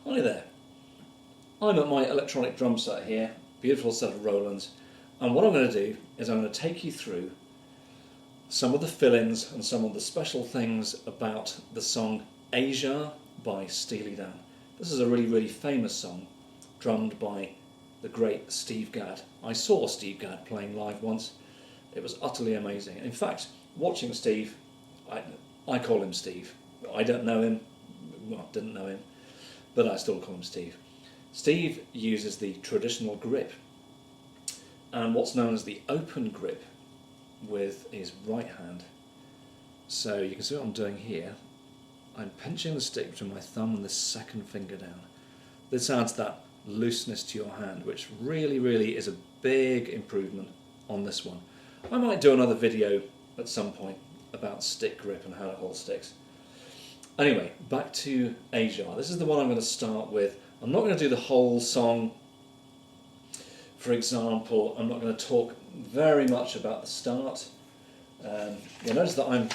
Hi there, I'm at my electronic drum set here, beautiful set of Rolands, and what I'm going to do is I'm going to take you through some of the fill-ins and some of the special things about the song Asia by Steely Dan. This is a really famous song, drummed by the great Steve Gadd. I saw Steve Gadd playing live once. It was utterly amazing. In fact, watching Steve, I call him Steve. I don't know him, well, didn't know him, but I still call him Steve. Steve uses the traditional grip and what's known as the open grip with his right hand. So you can see what I'm doing here. I'm pinching the stick between my thumb and the second finger down. This adds that looseness to your hand, which really is a big improvement on this one. I might do another video at some point about stick grip and how it holds sticks. Anyway, back to Asia. This is the one I'm going to start with. I'm not going to do the whole song. For example, I'm not going to talk very much about the start. You'll notice that I'm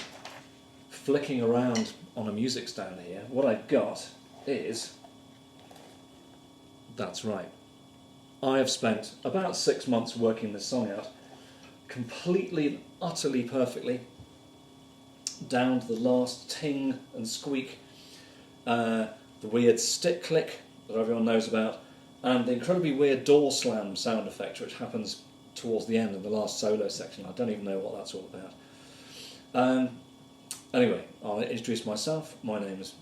flicking around on a music stand here. What I've got is, that's right, I have spent about 6 months working this song out, completely, utterly, perfectly, down to the last ting and squeak, the weird stick click that everyone knows about, and the incredibly weird door slam sound effect which happens towards the end of the last solo section. I don't even know what that's all about. Anyway, I'll introduce myself. My name is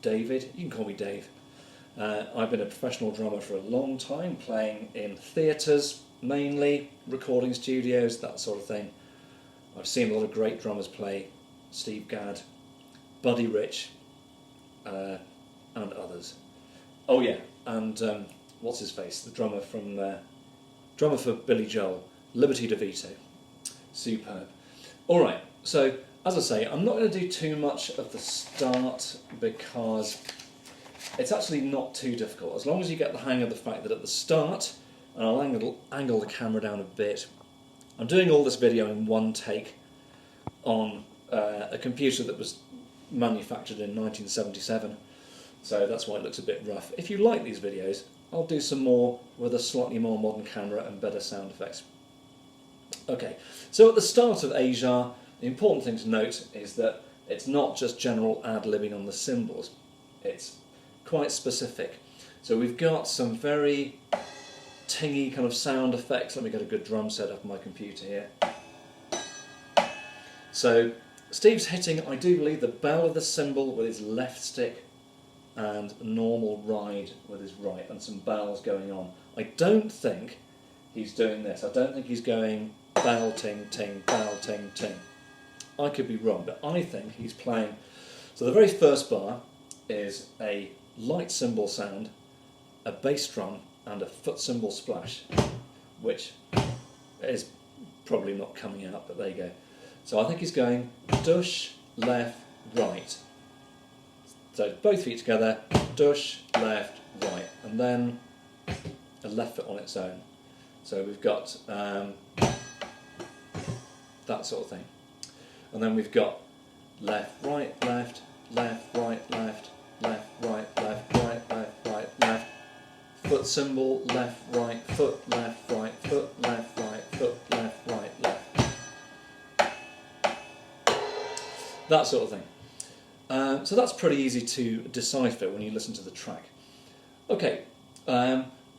David. You can call me Dave. I've been a professional drummer for a long time, playing in theatres mainly, recording studios, that sort of thing. I've seen a lot of great drummers play, Steve Gadd, Buddy Rich, and others. Oh yeah, and what's his face? The drummer for Billy Joel, Liberty DeVito. Superb. All right. So as I say, I'm not going to do too much of the start because it's actually not too difficult. As long as you get the hang of the fact that at the start, and I'll angle the camera down a bit. I'm doing all this video in one take on a computer that was manufactured in 1977, so that's why it looks a bit rough. If you like these videos, I'll do some more with a slightly more modern camera and better sound effects. Okay, so at the start of Asia, the important thing to note is that it's not just general ad-libbing on the cymbals, it's quite specific. So we've got some very tingy kind of sound effects. Let me get a good drum set up on my computer here. So Steve's hitting, I do believe, the bell of the cymbal with his left stick and a normal ride with his right, and some bells going on. I don't think he's doing this. I don't think he's going bell ting ting, bell ting ting. I could be wrong, but I think he's playing. So the very first bar is a light cymbal sound, a bass drum, and a foot cymbal splash, which is probably not coming out, but there you go. So I think he's going dush, left, right. So both feet together, dush, left, right, and then a left foot on its own. So we've got that sort of thing. And then we've got left, right, left, left, right, left, left, right, left, right, left, right, left, foot cymbal, left, right, foot, left, right, foot, left, right, foot, left, right, left. That sort of thing. So that's pretty easy to decipher when you listen to the track. Okay,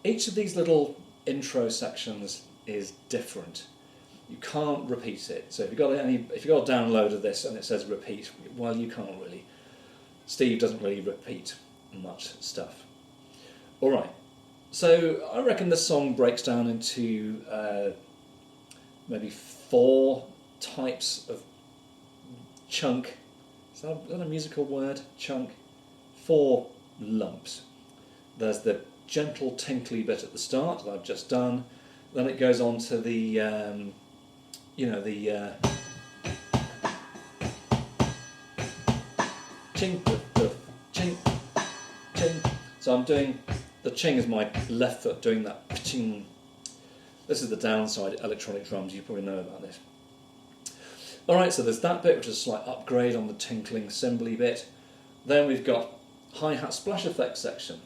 each of these little intro sections is different. You can't repeat it. So if you've got a download of this and it says repeat, well, you can't really. Steve doesn't really repeat much stuff. All right. So I reckon this song breaks down into maybe 4 types of chunk. Is that a musical word? Chunk? 4 lumps. There's the gentle tinkly bit at the start that I've just done. Then it goes on to the, chink, duff, chink, chink. So I'm doing, the ching is my left foot doing that ching. This is the downside electronic drums, you probably know about this. Alright, so there's that bit, which is a slight upgrade on the tinkling cymbally bit. Then we've got hi-hat splash effects section.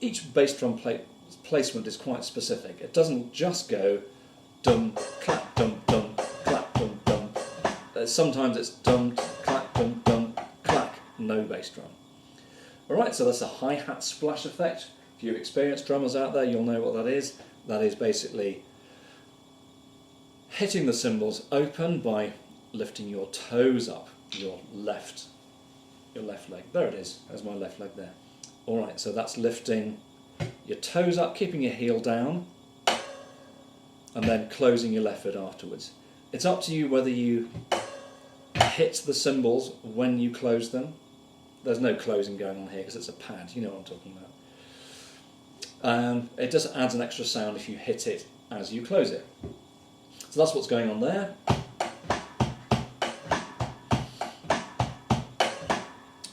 each bass drum placement is quite specific. It doesn't just go dum, clap, dum, dum, clap, dum, dum. Sometimes it's dum, clap, dum, dum, clack, no bass drum. Alright, so that's a hi-hat splash effect. If you're experienced drummers out there, you'll know what that is. That is basically hitting the cymbals open by lifting your toes up, your left leg. There it is, there's my left leg there. Alright, so that's lifting your toes up, keeping your heel down, and then closing your left foot afterwards. It's up to you whether you hit the cymbals when you close them. There's no closing going on here because it's a pad, you know what I'm talking about. It just adds an extra sound if you hit it as you close it. So that's what's going on there.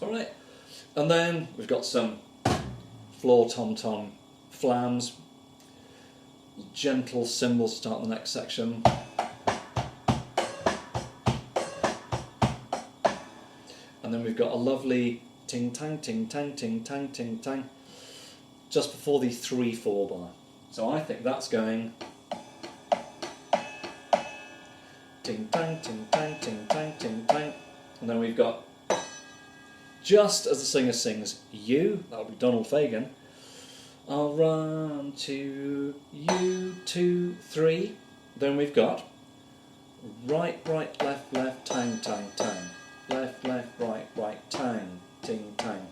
Alright, and then we've got some floor tom-tom flams, gentle cymbals to start the next section. And then we've got a lovely ting-tang, ting-tang, ting-tang, ting-tang, just before the 3/4 bar. So I think that's going ting-tang, ting-tang, ting-tang, ting-tang. And then we've got, just as the singer sings you, that'll be Donald Fagen, I'll run to you, 2, 3. Then we've got right, right, left, left, tang, tang, tang. Left, left, right, right, tang, ting, tang.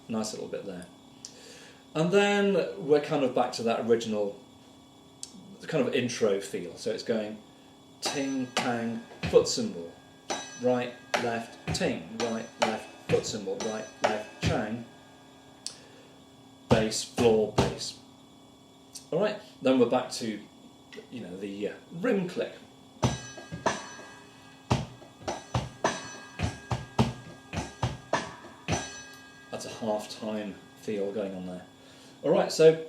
Nice little bit there. And then we're kind of back to that original kind of intro feel. So it's going ting, tang, foot cymbal. Right, left, ting, right, left, foot cymbal, right, left, chang. Bass, floor, bass. Alright, then we're back to, you know, the rim click. That's a half-time feel going on there. Alright, so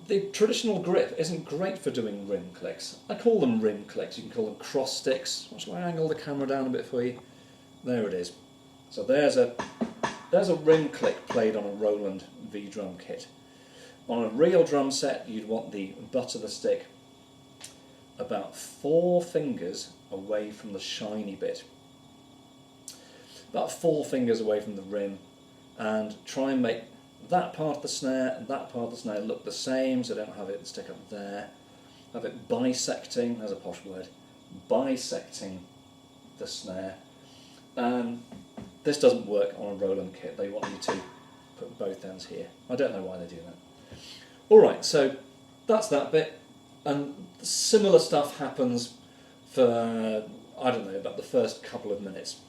the traditional grip isn't great for doing rim clicks. I call them rim clicks, you can call them cross sticks. Shall I angle the camera down a bit for you? There it is. So there's a rim click played on a Roland V-drum kit. On a real drum set, you'd want the butt of the stick about 4 fingers away from the shiny bit. About 4 fingers away from the rim, and try and make that part of the snare and that part of the snare look the same, so don't have it stick up there. Have it bisecting, there's a posh word, bisecting the snare. This doesn't work on a Roland kit, they want you to put both ends here. I don't know why they do that. Alright, so that's that bit, and similar stuff happens for, I don't know, about the first couple of minutes.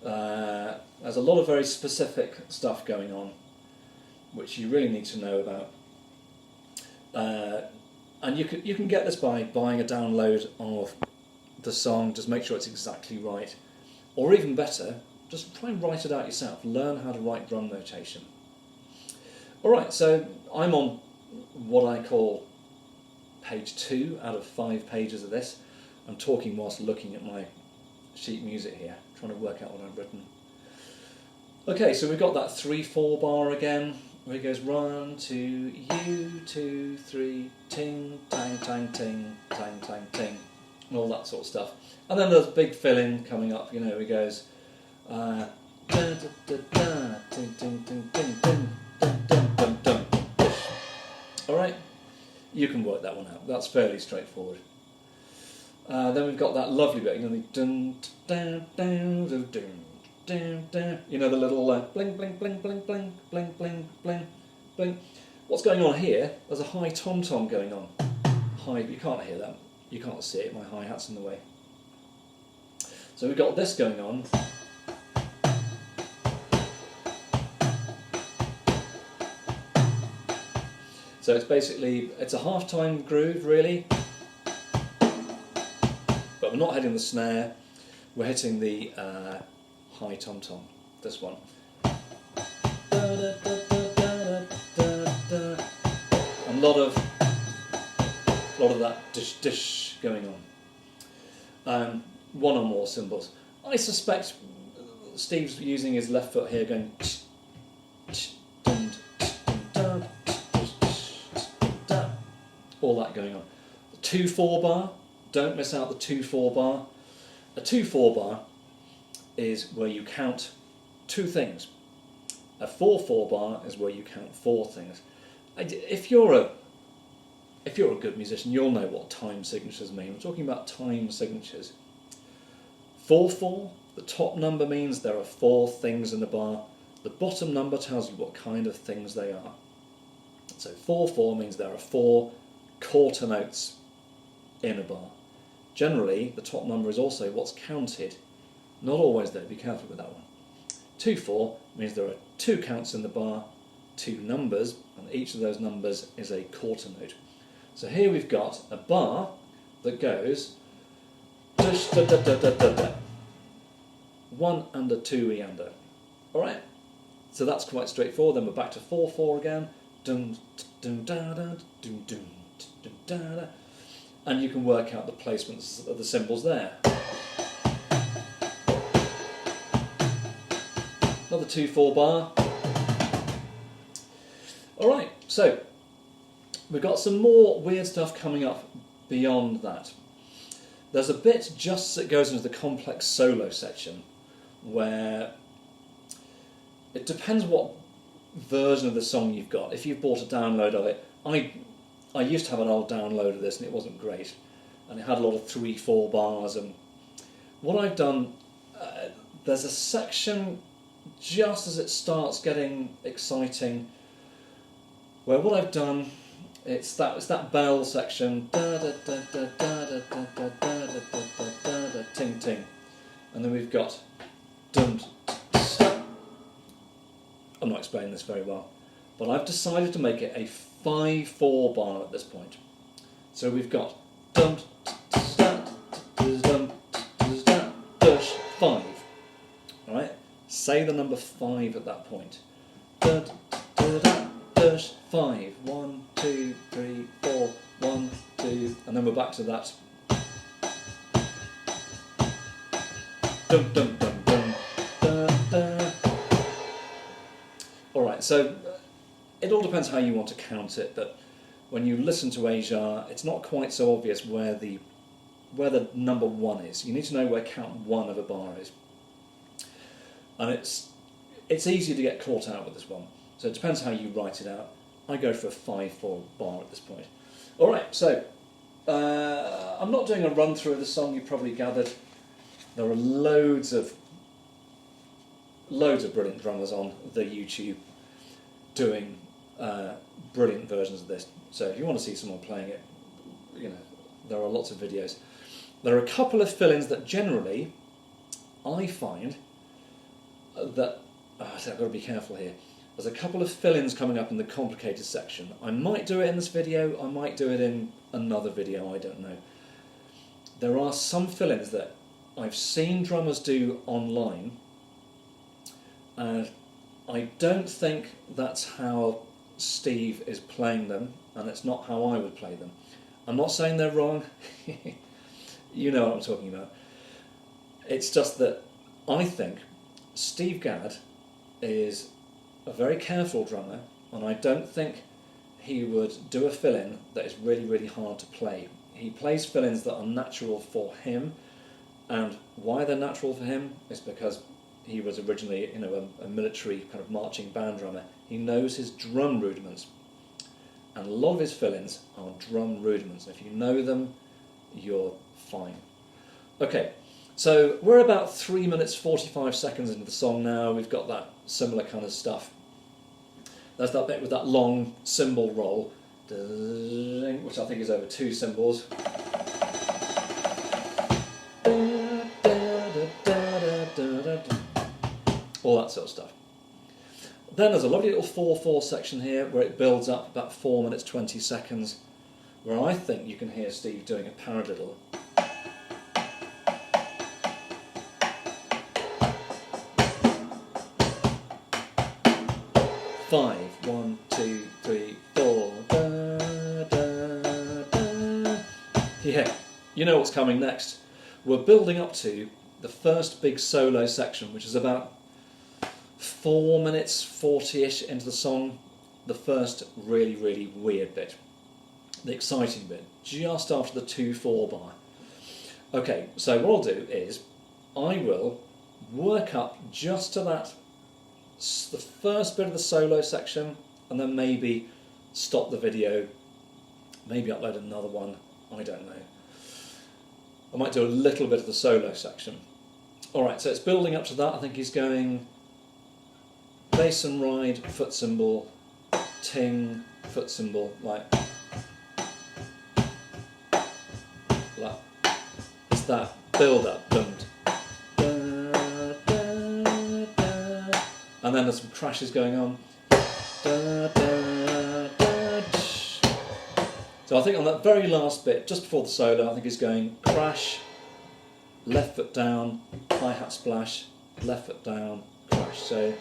There's a lot of very specific stuff going on, which you really need to know about. And you can get this by buying a download of the song, just make sure it's exactly right. Or even better, just try and write it out yourself. Learn how to write drum notation. Alright, so I'm on what I call page 2 out of 5 pages of this. I'm talking whilst looking at my sheet music here, trying to work out what I've written. Okay, so we've got that 3/4 bar again, where it goes 1, 2, you, 2, 3, ting, tang, tang, ting, tang, tang, ting, and all that sort of stuff. And then there's a big fill-in coming up, you know, it goes da da da da, ting, ting, ting, ting, ting, dum, dum, dum, dum, dish. Alright, you can work that one out, that's fairly straightforward. Then we've got that lovely bit, you know, the dun, dun, dun, dun, dun, dun, dun, you know, the little bling, bling, bling, bling, bling, bling, bling, bling, bling. What's going on here? There's a high tom-tom going on. High, you can't hear that, you can't see it, my hi-hat's in the way. So we've got this going on. So it's basically, it's a half-time groove really, but we're not hitting the snare, we're hitting the high tom-tom, this one. And a lot of that dish going on. One or more cymbals. I suspect Steve's using his left foot here going all that going on. The 2/4 bar, don't miss out the 2/4 bar. A 2/4 bar is where you count two things. A 4/4 bar is where you count four things. If you're a good musician, you'll know what time signatures mean. We're talking about time signatures. 4/4, the top number means there are four things in the bar. The bottom number tells you what kind of things they are. So 4/4 means there are four quarter notes in a bar. Generally, the top number is also what's counted. Not always though, be careful with that one. 2/4 means there are two counts in the bar, two numbers, and each of those numbers is a quarter note. So here we've got a bar that goes dush, da, da, da, da, da, da. 1 and a 2 e and a. Alright, so that's quite straightforward. Then we're back to 4/4 again. Dum, dum, da, da, dum, dum, dum, da, da. And you can work out the placements of the cymbals there. Another 2/4 bar. Alright, so we've got some more weird stuff coming up beyond that. There's a bit just that goes into the complex solo section where it depends what version of the song you've got. If you've bought a download of it, I used to have an old download of this and it wasn't great, and it had a lot of 3/4 bars. And what I've done, there's a section just as it starts getting exciting where what I've done, it's that bell section, da da da da da da da da da da da da, ting ting, and then we've got dum. I'm not explaining this very well, but I've decided to make it a 5/4 bar at this point. So we've got dum dum dum dash 5. All right, say the number 5 at that point. Dash 5. 1, 2, 3, 4. 1, 2, and then we're back to that. Dum dum dum dum da da. All right, so it all depends how you want to count it, but when you listen to Asia, it's not quite so obvious where the number 1 is. You need to know where count 1 of a bar is, and it's easy to get caught out with this one. So it depends how you write it out. I go for a 5/4 bar at this point. All right, so I'm not doing a run through of the song. You probably gathered there are loads of brilliant drummers on the YouTube doing brilliant versions of this. So if you want to see someone playing it, you know, there are lots of videos. There are a couple of fill-ins that generally I find that I've got to be careful here. There's a couple of fill-ins coming up in the complicated section. I might do it in this video, I might do it in another video, I don't know. There are some fill-ins that I've seen drummers do online, and I don't think that's how Steve is playing them, and it's not how I would play them. I'm not saying they're wrong, you know what I'm talking about. It's just that I think Steve Gadd is a very careful drummer, and I don't think he would do a fill-in that is really, really hard to play. He plays fill-ins that are natural for him, and why they're natural for him is because he was originally, you know, a military kind of marching band drummer. He knows his drum rudiments, and a lot of his fill-ins are drum rudiments. If you know them, you're fine. Okay, so we're about 3 minutes 45 seconds into the song now. We've got that similar kind of stuff. There's that bit with that long cymbal roll, which I think is over 2 cymbals. All that sort of stuff. Then there's a lovely little 4/4 section here where it builds up about 4 minutes 20 seconds, where I think you can hear Steve doing a paradiddle. Five, 1, 2, 3, 4. Da, da, da. Yeah, you know what's coming next. We're building up to the first big solo section, which is about 4 minutes 40-ish into the song, the first really, really weird bit. the exciting bit, just after the 2/4 bar. Okay, so what I'll do is I will work up just to that, the first bit of the solo section, and then maybe stop the video, maybe upload another one, I don't know. I might do a little bit of the solo section. Alright, so it's building up to that. I think he's going bass and ride, foot cymbal, ting, foot cymbal, like it's that build up, dum, da, da, da, and then there's some crashes going on. Da, da, da, so I think on that very last bit, just before the solo, I think he's going crash, left foot down, hi-hat splash, left foot down, crash. So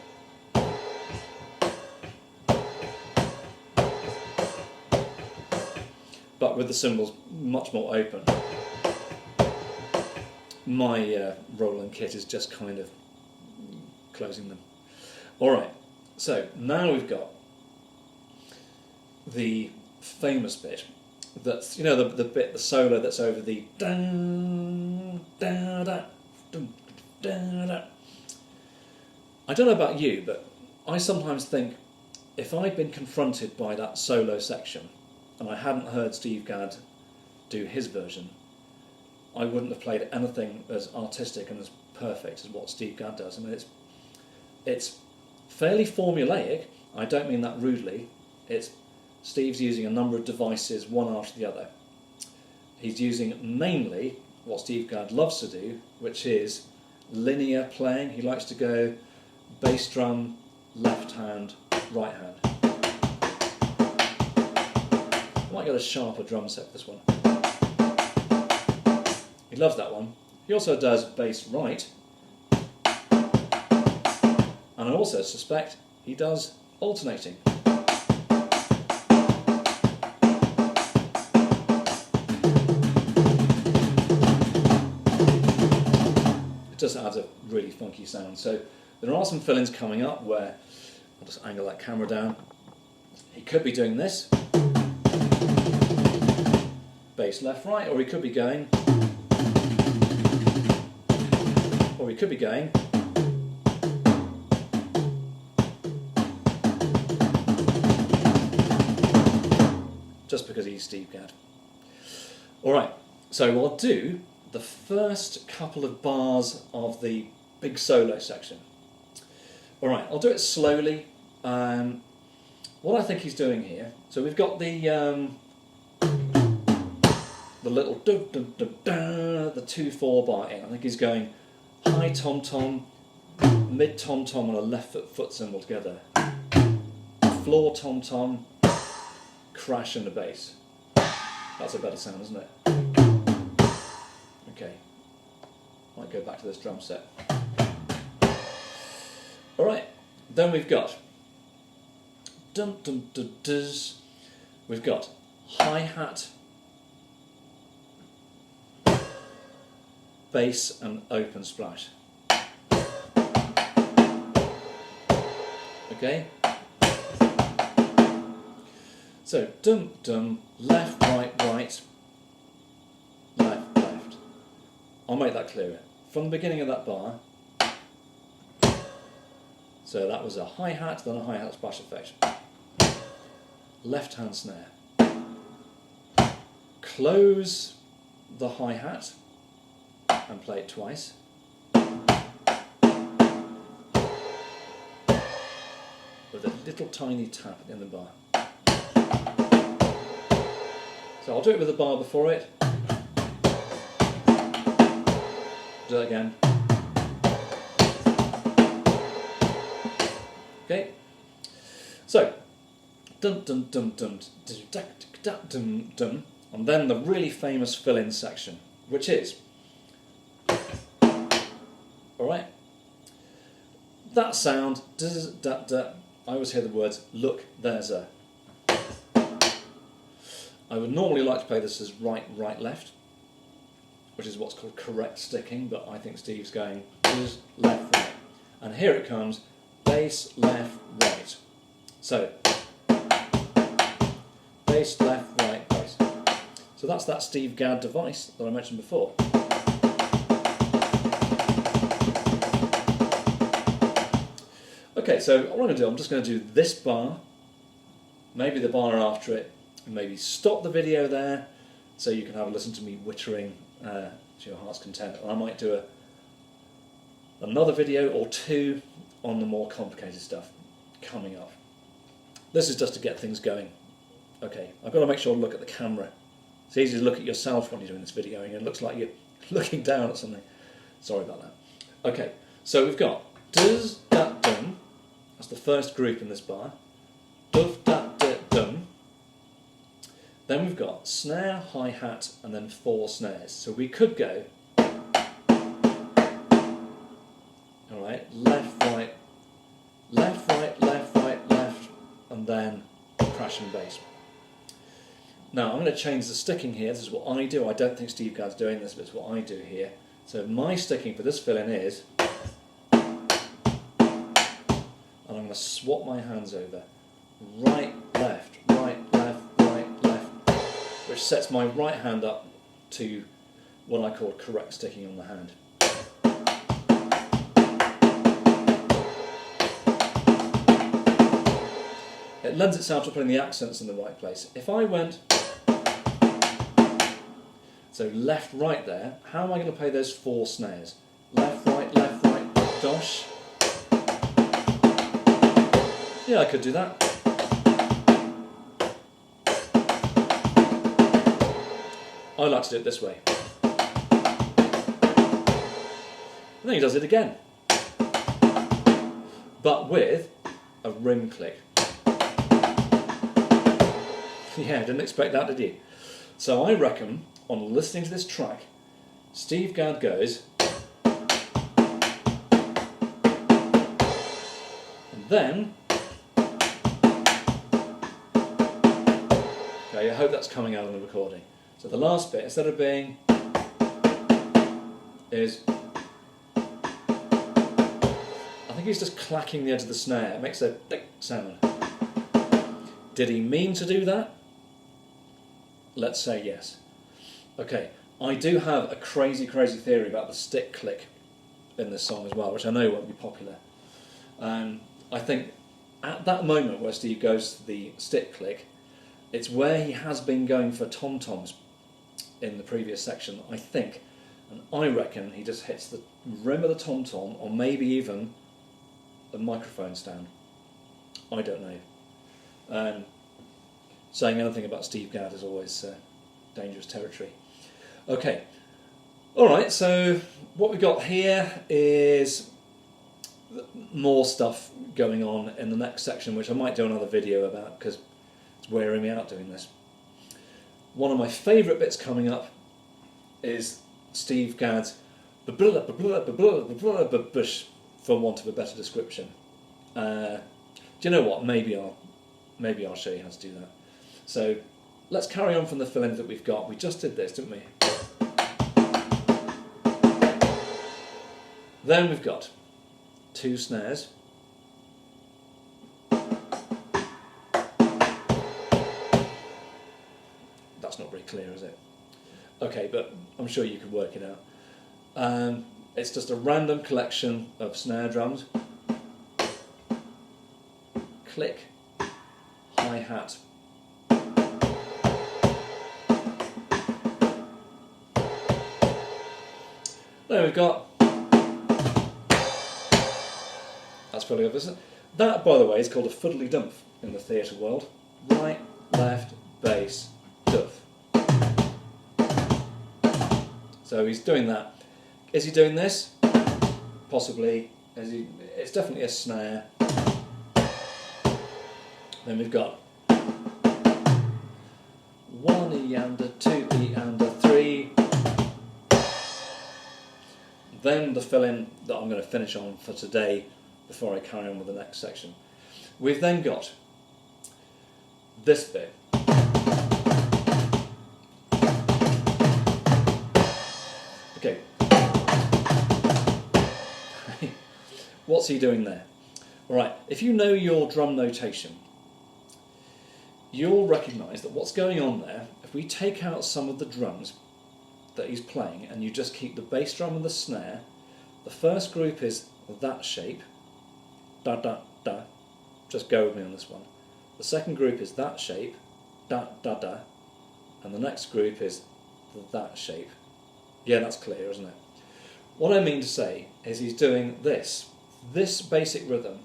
but with the cymbals much more open. My Roland kit is just kind of closing them. Alright, so now we've got the famous bit that's, you know, the bit, the solo that's over the dun, da, da, dun, da, da. I don't know about you, but I sometimes think if I'd been confronted by that solo section and I hadn't heard Steve Gadd do his version, I wouldn't have played anything as artistic and as perfect as what Steve Gadd does. I mean, it's fairly formulaic. I don't mean that rudely. Steve's using a number of devices, one after the other. He's using mainly what Steve Gadd loves to do, which is linear playing. He likes to go bass drum, left hand, right hand. I might get a sharper drum set for this one. He loves that one. He also does bass right, and I also suspect he does alternating. It just adds a really funky sound. So there are some fill-ins coming up where, I'll just angle that camera down, he could be doing this, bass left right, or he could be going, just because he's Steve Gadd. Alright, so I'll do the first couple of bars of the big solo section. Alright, I'll do it slowly. What I think he's doing here, so we've got the little dum dum dum da, the 2/4 bar in. I think he's going high tom tom, mid tom tom, and a left foot cymbal together. Floor tom tom, crash and the bass. That's a better sound, isn't it? Okay, might go back to this drum set. Alright, then we've got dum dum dum duz. We've got hi-hat, bass and open splash. Okay? So dum dum, left, right, right, left, left. I'll make that clearer. From the beginning of that bar, so that was a hi-hat, then a hi-hat splash effect. Left hand snare. Close the hi-hat and play it twice. With a little tiny tap at the end of the bar. So I'll do it with the bar before it. Do that again. Okay. So dum dum dum dum dum dum dum dum, and then the really famous fill-in section, which is alright. That sound, I always hear the words, look, there's a. I would normally like to play this as right, right, left, which is what's called correct sticking, but I think Steve's going left, right. And here it comes, bass, left, right. So, bass, left, right, bass. So that's that Steve Gadd device that I mentioned before. Okay, so what I'm going to do, I'm just going to do this bar, maybe the bar after it, and maybe stop the video there so you can have a listen to me wittering to your heart's content. And I might do another video or two on the more complicated stuff coming up. This is just to get things going. Okay, I've got to make sure to look at the camera. It's easy to look at yourself when you're doing this videoing and it looks like you're looking down at something. Sorry about that. Okay, so we've got does, dat, dum. That's the first group in this bar. Duf, dat, dit, dum. Then we've got snare, hi-hat, and then 4 snares. So we could go, alright, left, right, left, right, left, right, left, and then crashing bass. Now I'm going to change the sticking here. This is what I do. I don't think Steve Gadd's doing this, but it's what I do here. So my sticking for this fill-in is, and I'm going to swap my hands over. Right, left, right, left, right, left, which sets my right hand up to what I call correct sticking on the hand. It lends itself to putting the accents in the right place. If I went, so left, right there, how am I going to play those 4 snares? Left, right, dosh. Yeah, I could do that. I like to do it this way. And then he does it again. But with a rim click. Yeah, didn't expect that, did you? So I reckon, on listening to this track, Steve Gadd goes, and then, okay, I hope that's coming out on the recording. So the last bit, instead of being, is, I think he's just clacking the edge of the snare. It makes a tick sound. Did he mean to do that? Let's say yes. Okay, I do have a crazy theory about the stick click in this song as well, which I know won't be popular. I think at that moment where Steve goes to the stick click, it's where he has been going for tom-toms in the previous section, I think. And I reckon he just hits the rim of the tom-tom, or maybe even the microphone stand. I don't know. Saying anything about Steve Gadd is always dangerous territory. Okay, alright, so what we've got here is more stuff going on in the next section, which I might do another video about because it's wearing me out doing this. One of my favourite bits coming up is Steve Gadd's bush, for want of a better description. Do you know what? Maybe I'll show you how to do that. So let's carry on from the fill-ins that we've got. We just did this, didn't we? Then we've got 2 snares. That's not very clear, is it? Okay, but I'm sure you can work it out. It's just a random collection of snare drums. Click, hi-hat. There we've got. That's pretty obvious. That, by the way, is called a fiddly-dump in the theatre world. Right, left, bass, duff. So he's doing that. Is he doing this? Possibly. It's definitely a snare. Then we've got 1 E and a 2 E and a 3. Then the fill-in that I'm going to finish on for today before I carry on with the next section. We've then got this bit. Okay. What's he doing there? Alright, if you know your drum notation, you'll recognise that what's going on there, if we take out some of the drums that he's playing and you just keep the bass drum and the snare, the first group is that shape, da da da, just go with me on this one. The second group is that shape, da da da, and the next group is that shape. Yeah, that's clear, isn't it? What I mean to say is he's doing this basic rhythm,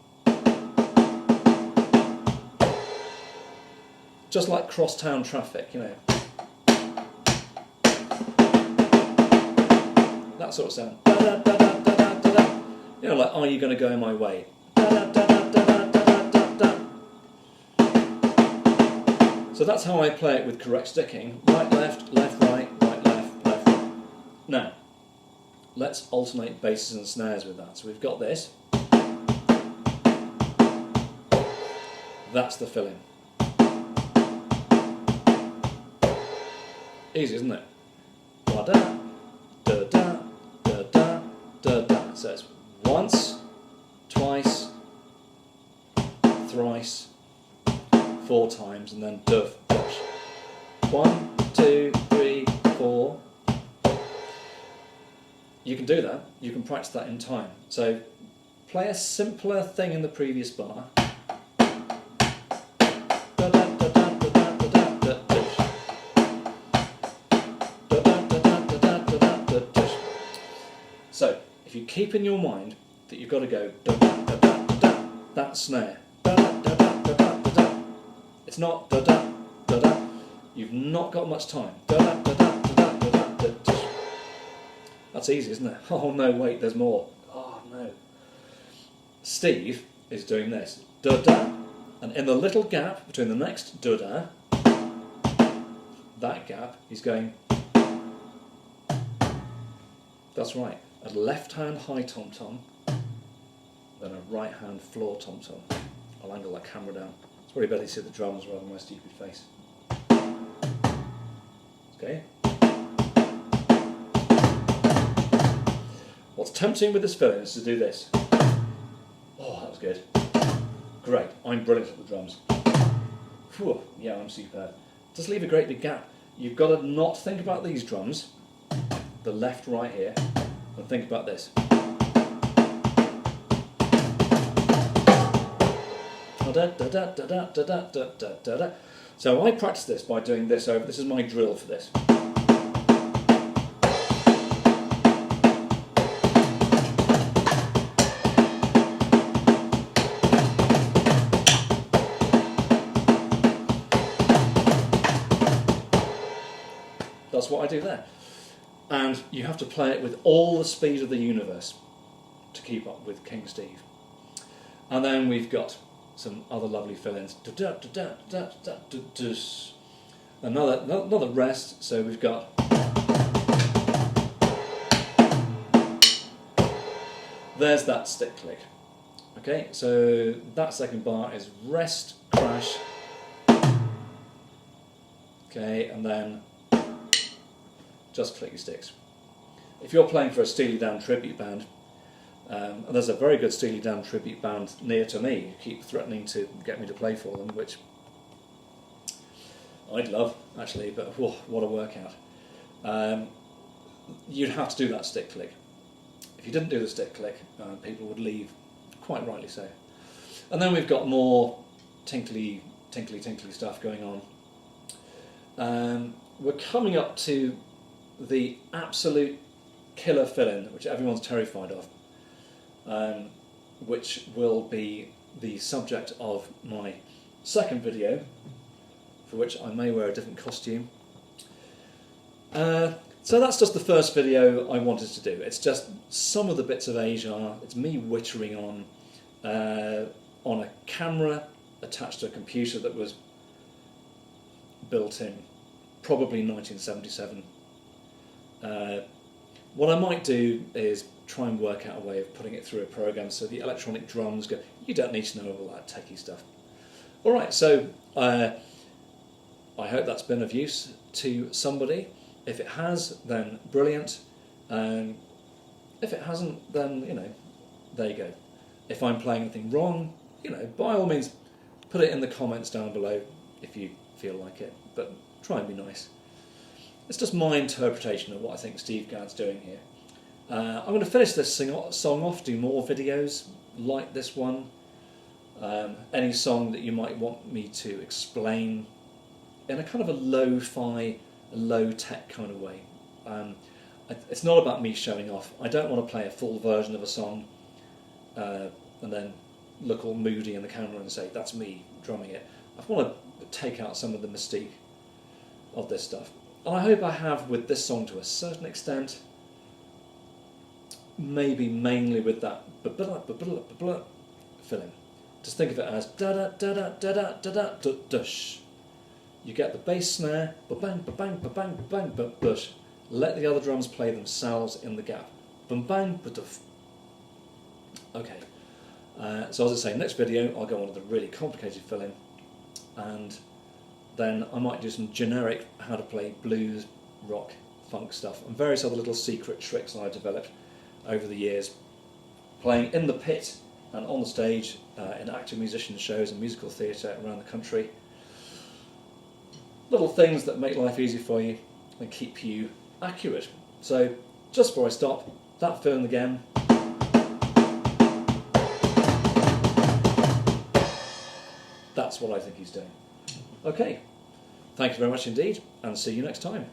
just like crosstown traffic, you know. That sort of sound. Da, da, da, da, da, da, da, da. You know, like, are you going to go my way? Da, da, da, da, da, da, da, da, da. So that's how I play it with correct sticking. Right, left, left, right, right, left, left, right. Now, let's alternate basses and snares with that. So we've got this. That's the fill-in. Easy, isn't it? Da da da da da da da da. So it's once, twice, thrice, 4 times, and then duff, dash. 1, 2, 3, 4. You can do that. You can practice that in time. So play a simpler thing in the previous bar. So, if you keep in your mind that you've got to go da da da da da da, that snare, da da da da da da da da. It's not da da da da. You've not got much time. Da da da da da da da da da. That's easy, isn't it? Oh no, wait, there's more. Oh no. Steve is doing this da da, and in the little gap between the next da da, that gap, he's going. That's right. A left hand high tom tom, then a right hand floor tom tom. I'll angle that camera down. It's probably better to see the drums rather than my stupid face. Okay. What's tempting with this fill-in is to do this. Oh, that was good. Great. I'm brilliant at the drums. Whew. Yeah, I'm superb. Just leave a great big gap. You've got to not think about these drums, the left, right here, and think about this. So I practice this by doing this over. This is my drill for this. That's what I do there. And you have to play it with all the speed of the universe to keep up with King Steve. And then we've got some other lovely fill-ins. Another rest, so we've got... There's that stick click. Okay, so that second bar is rest, crash. Okay, and then just click your sticks. If you're playing for a Steely Dan tribute band, and there's a very good Steely Dan tribute band near to me who keep threatening to get me to play for them, which I'd love, actually, but whoa, what a workout. You'd have to do that stick click. If you didn't do the stick click, people would leave, quite rightly so. And then we've got more tinkly stuff going on. We're coming up to the absolute killer fill-in, which everyone's terrified of, which will be the subject of my second video, for which I may wear a different costume. So that's just the first video I wanted to do. It's just some of the bits of Asia. It's me wittering on a camera attached to a computer that was built in probably 1977. What I might do is try and work out a way of putting it through a program so the electronic drums go, you don't need to know all that techie stuff. Alright, so I hope that's been of use to somebody. If it has, then brilliant. If it hasn't, then, you know, there you go. If I'm playing anything wrong, you know, by all means, put it in the comments down below. if you feel like it, but try and be nice. It's just my interpretation of what I think Steve Gadd's doing here. I'm going to finish this song off, do more videos like this one. Any song that you might want me to explain in a kind of a lo-fi, low-tech kind of way. It's not about me showing off. I don't want to play a full version of a song and then look all moody in the camera and say, that's me drumming it. I want to take out some of the mystique of this stuff. And I hope I have with this song to a certain extent, maybe mainly with that filling. Just think of it as da-da-da-da-da-da-da-da-dush. You get the bass snare, ba-bang, ba-bang, ba-bang, ba-bang, ba-bush. Let the other drums play themselves in the gap. Bum-bang, ba-duff. Okay. So as I say, next video I'll go on to the really complicated filling, and then I might do some generic how to play blues, rock, funk stuff, and various other little secret tricks that I developed over the years, playing in the pit and on the stage in active musician shows and musical theatre around the country. Little things that make life easy for you and keep you accurate. So just before I stop, that filling again. That's what I think he's doing. Okay, thank you very much indeed, and see you next time.